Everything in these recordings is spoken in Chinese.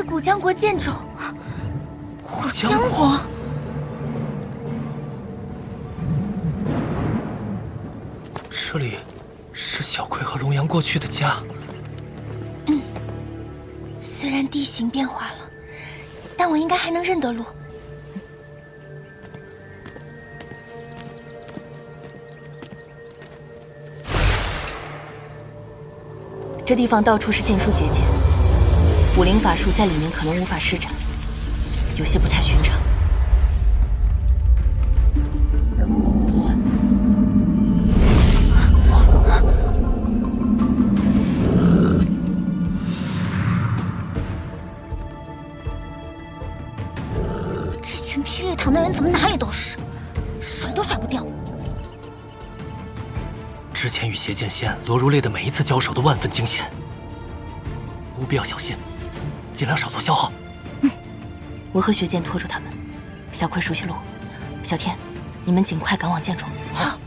古江国剑种。古江国。 这里是小葵和龙阳过去的家。虽然地形变化了，但我应该还能认得路。这地方到处是剑书结界，武灵法术在里面可能无法施展，有些不太寻常。 霹雳堂的人怎么哪里都是，甩都甩不掉。之前与邪剑仙罗如烈的每一次交手都万分惊险，务必要小心，尽量少做消耗。我和雪剑拖住他们，小葵熟悉路，小天，你们尽快赶往剑冢。好。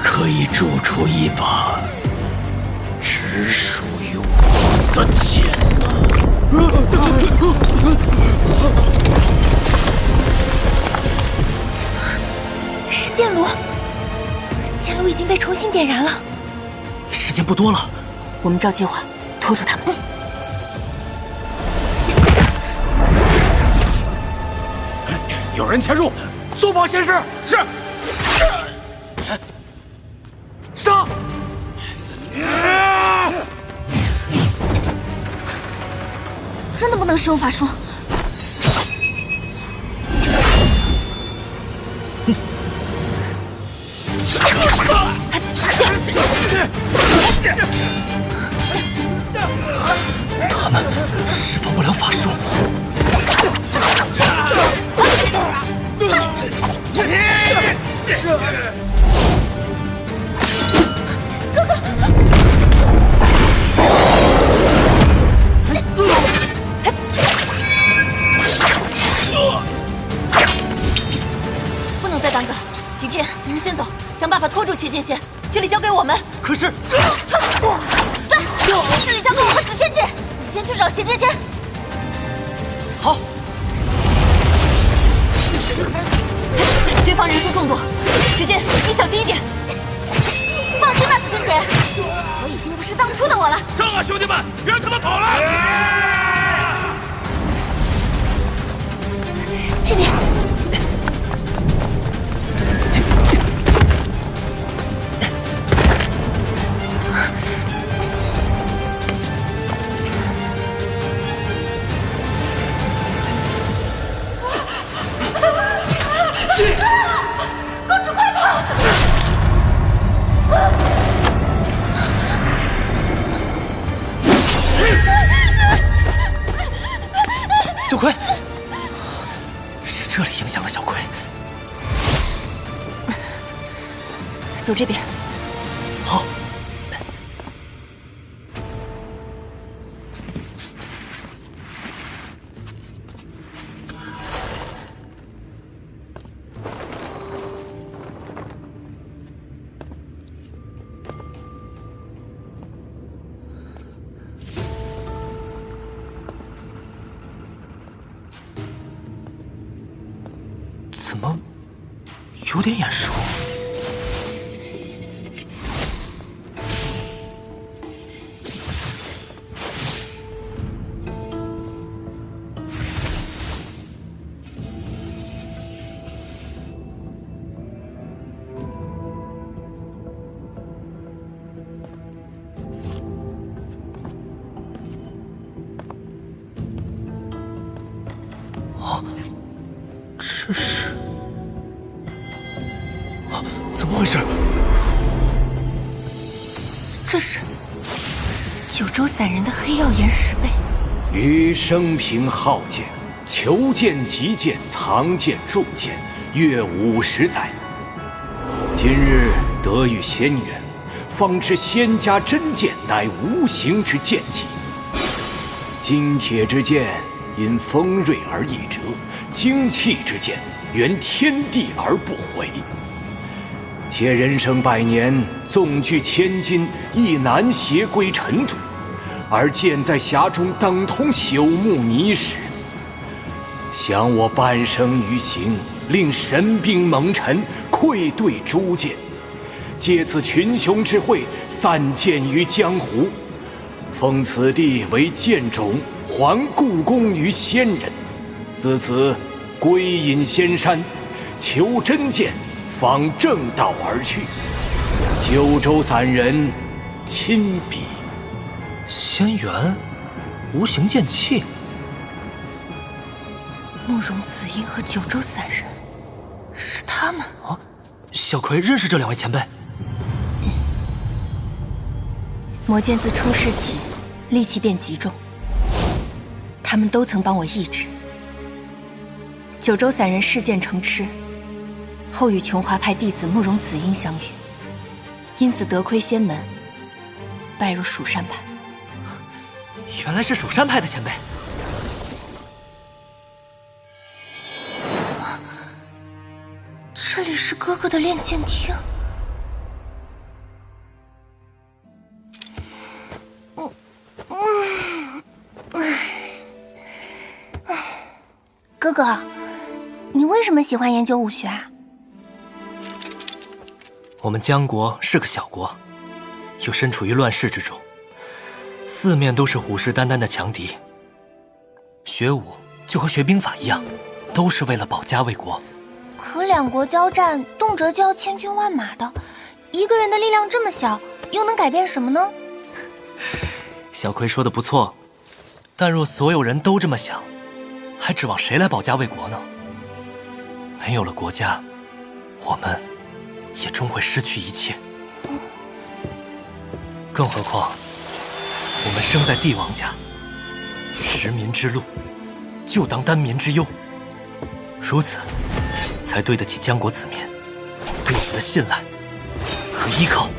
可以铸出一把只属于我的剑是剑炉，剑炉已经被重新点燃了。时间不多了，我们照计划拖住他们。有人潜入，速报先师。是。 上！真的不能使用法术。他们释放不了法术。 不能再耽搁，景天，你们先走，想办法拖住邪剑仙，这里交给我们。可是，对，这里交给我和紫萱姐，你先去找邪剑仙。好。对方人数众多，雪剑，你小心一点。放心吧，紫萱姐，我已经不是当初的我了。上啊，兄弟们，别让他们跑了！这边。 公主，快跑！小葵，是这里影响了小葵。走这边。好。有点眼熟。这是怎么回事？这是九州散人的黑曜岩石碑。余生平好剑，求剑击剑，藏剑入剑，约50载。今日得遇仙缘，方知仙家真剑乃无形之剑气。金铁之剑因锋锐而易折，精气之剑缘天地而不毁。且人生100年，纵据千金，亦难携归尘土，而剑在匣中等同朽木泥石。想我半生余行，令神兵蒙尘，愧对诸剑，借此群雄之会，散剑于江湖，封此地为剑冢，还故宫于仙人。自此归隐仙山，求真剑，访正道而去。九州散人亲笔。仙缘，无形剑气。慕容子英和九州散人，是他们。啊，小葵认识这2位前辈。魔剑自出世起，戾气便极重。他们都曾帮我抑制。九州散人嗜剑成痴，后与琼华派弟子慕容子英相遇，因此得窥仙门，拜入蜀山派。原来是蜀山派的前辈。这里是哥哥的练剑厅。哥哥，你为什么喜欢研究武学啊？我们江国是个小国，又身处于乱世之中，四面都是虎视眈眈的强敌。学武就和学兵法一样，都是为了保家卫国。可两国交战，动辄就要千军万马的，一个人的力量这么小，又能改变什么呢？小葵说的不错，但若所有人都这么想，还指望谁来保家卫国呢？没有了国家，我们也终会失去一切。更何况，我们生在帝王家，食民之路，就当担民之忧，如此，才对得起江国子民对我们的信赖和依靠。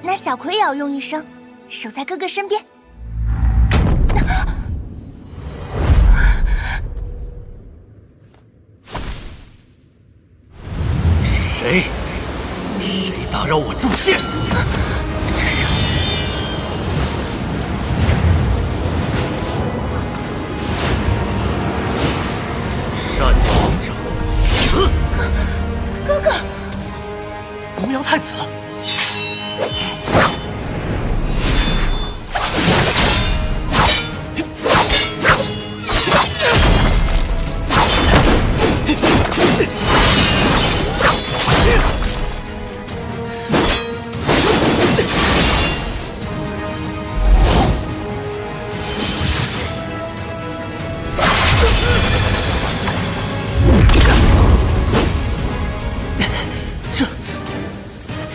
那小葵也要用一生，守在哥哥身边。是谁？谁打扰我铸剑？这是擅长者死！哥哥，龙阳太子。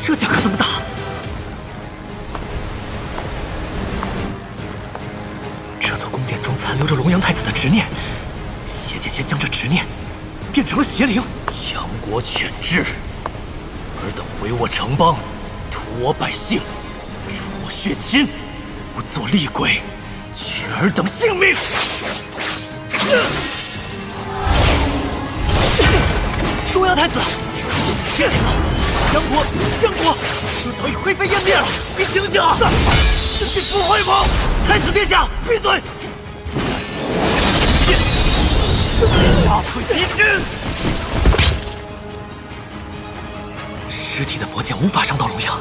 这架可怎么打？这座宫殿中残留着龙阳太子的执念，邪剑仙将这执念变成了邪灵，强国犬治，尔等毁我城邦，屠我百姓，诛我血亲，无作厉鬼，取尔等性命！龙阳太子，这里了！江国就早已灰飞烟灭了！你醒醒啊！你不会吗？太子殿下，闭嘴！杀退敌军。尸体的魔剑无法伤到龙阳，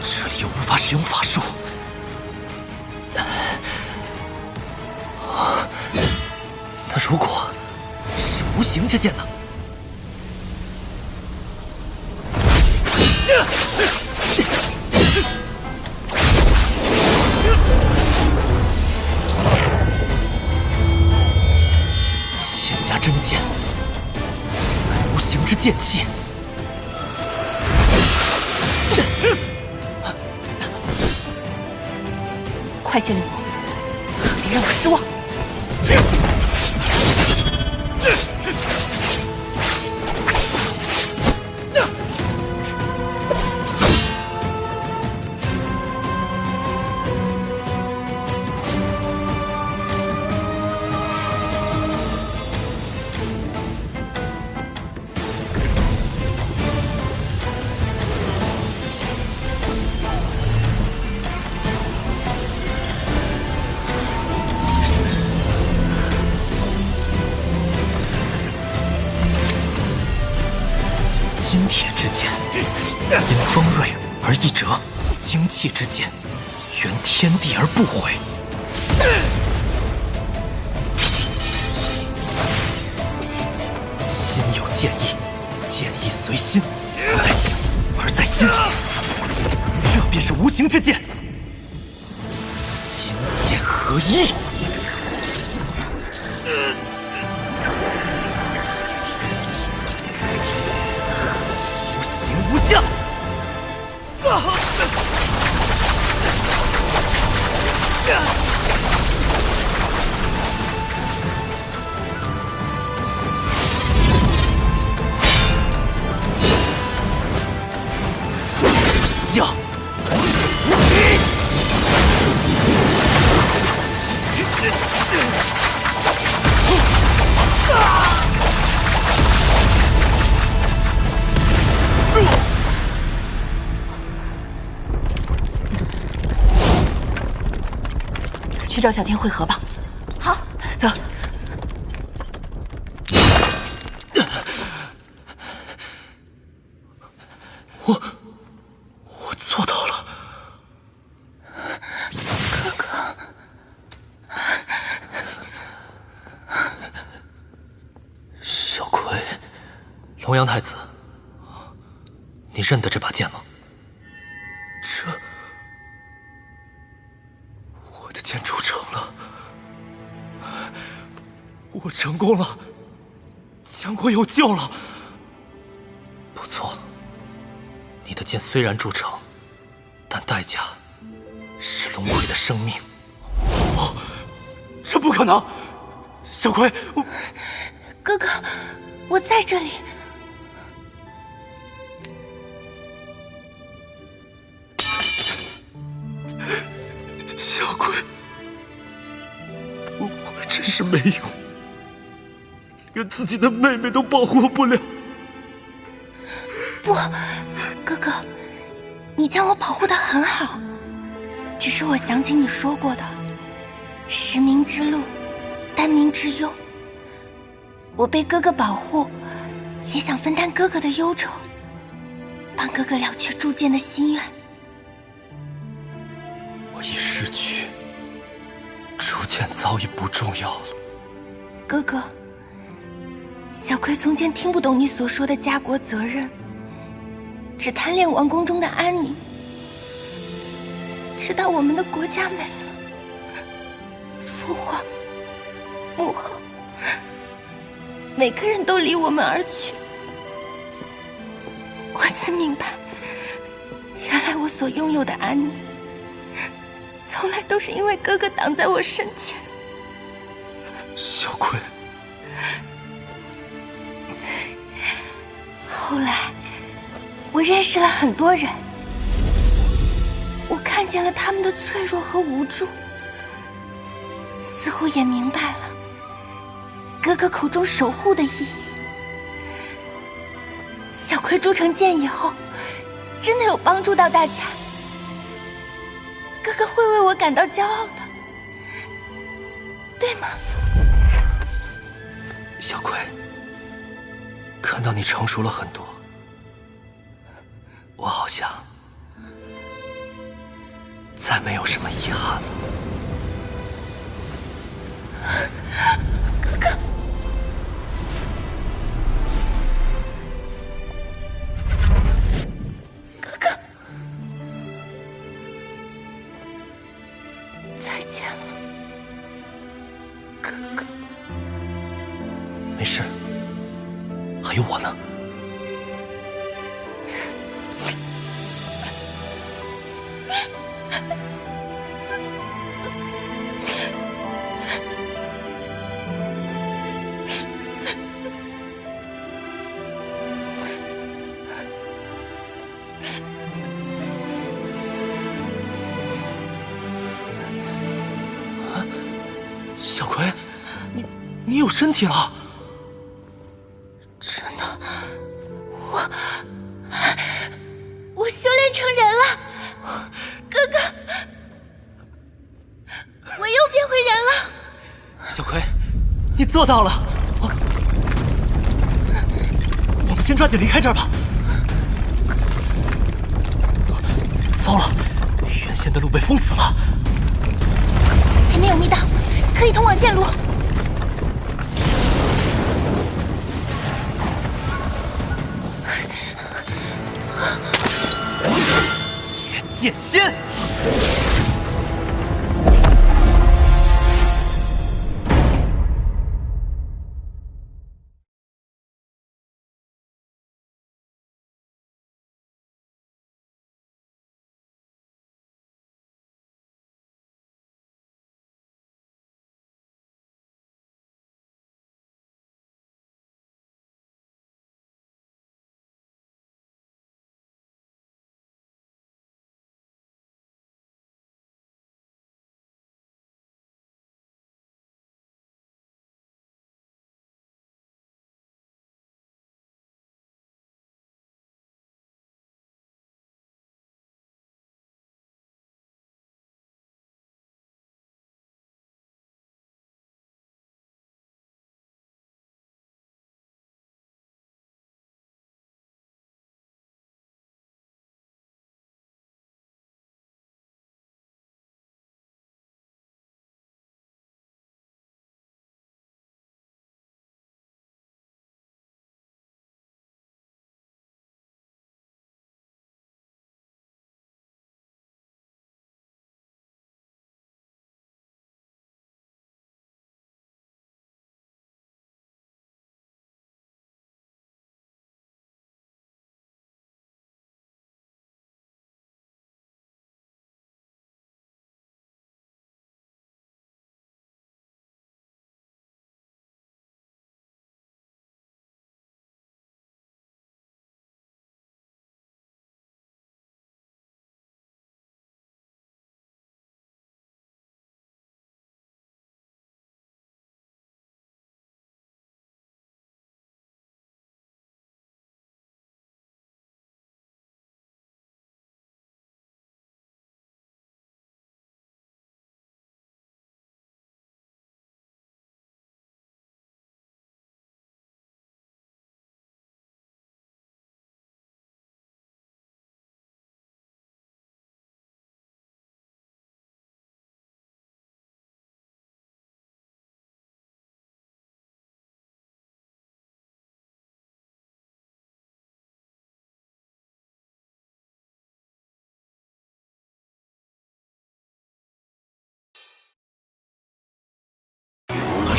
这里又无法使用法术。那如果是无形之剑呢？仙家真剑，无形之剑气。快些领悟，别让我失望。金铁之剑，因锋锐而易折；精气之剑，缘天地而不毁。心有剑意，剑意随心，不在形而在心。这便是无形之剑，心剑合一。无相，相无敌。去找小天会合吧。好，走。我做到了。哥哥，小葵，龙阳太子，你认得这把剑吗？我的剑铸成了，我成功了，江国有救了。不错，你的剑虽然铸成，但代价是龙葵的生命。哦，这不可能！小葵，哥哥，我在这里。小葵，我真是没用，连自己的妹妹都保护不了。不，哥哥，你将我保护得很好。只是我想起你说过的“识明之路，担明之忧”。我被哥哥保护，也想分担哥哥的忧愁，帮哥哥了却铸剑的心愿。我已失去，铸剑早已不重要了。哥哥，小葵从前听不懂你所说的家国责任，只贪恋王宫中的安宁。直到我们的国家没了，父皇、母后，每个人都离我们而去，我才明白，原来我所拥有的安宁，从来都是因为哥哥挡在我身前。小葵，后来，我认识了很多人，我看见了他们的脆弱和无助，似乎也明白了哥哥口中守护的意义。小葵铸成剑以后，真的有帮助到大家，哥哥会为我感到骄傲的，对吗？小葵，看到你成熟了很多，我好像再没有什么遗憾了。哥哥，哥哥，再见了，哥哥。没事，还有我呢。小葵，你有身体了？真的，我修炼成人了，哥哥，我又变回人了。小葵，你做到了！我们先抓紧离开这儿吧。糟了，原先的路被封死了。前面有密道，可以通往剑路。邪剑仙。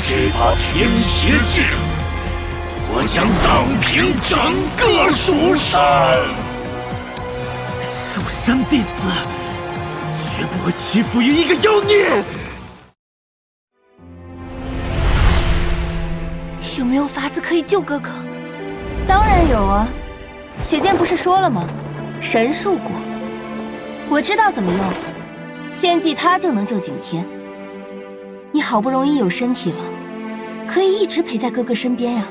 这把天邪剑，我将荡平整个蜀山。蜀山弟子绝不会屈服于一个妖孽。有没有法子可以救哥哥？当然有啊，雪剑不是说了吗？神树果，我知道怎么用，献祭它就能救景天。你好不容易有身体了，可以一直陪在哥哥身边呀。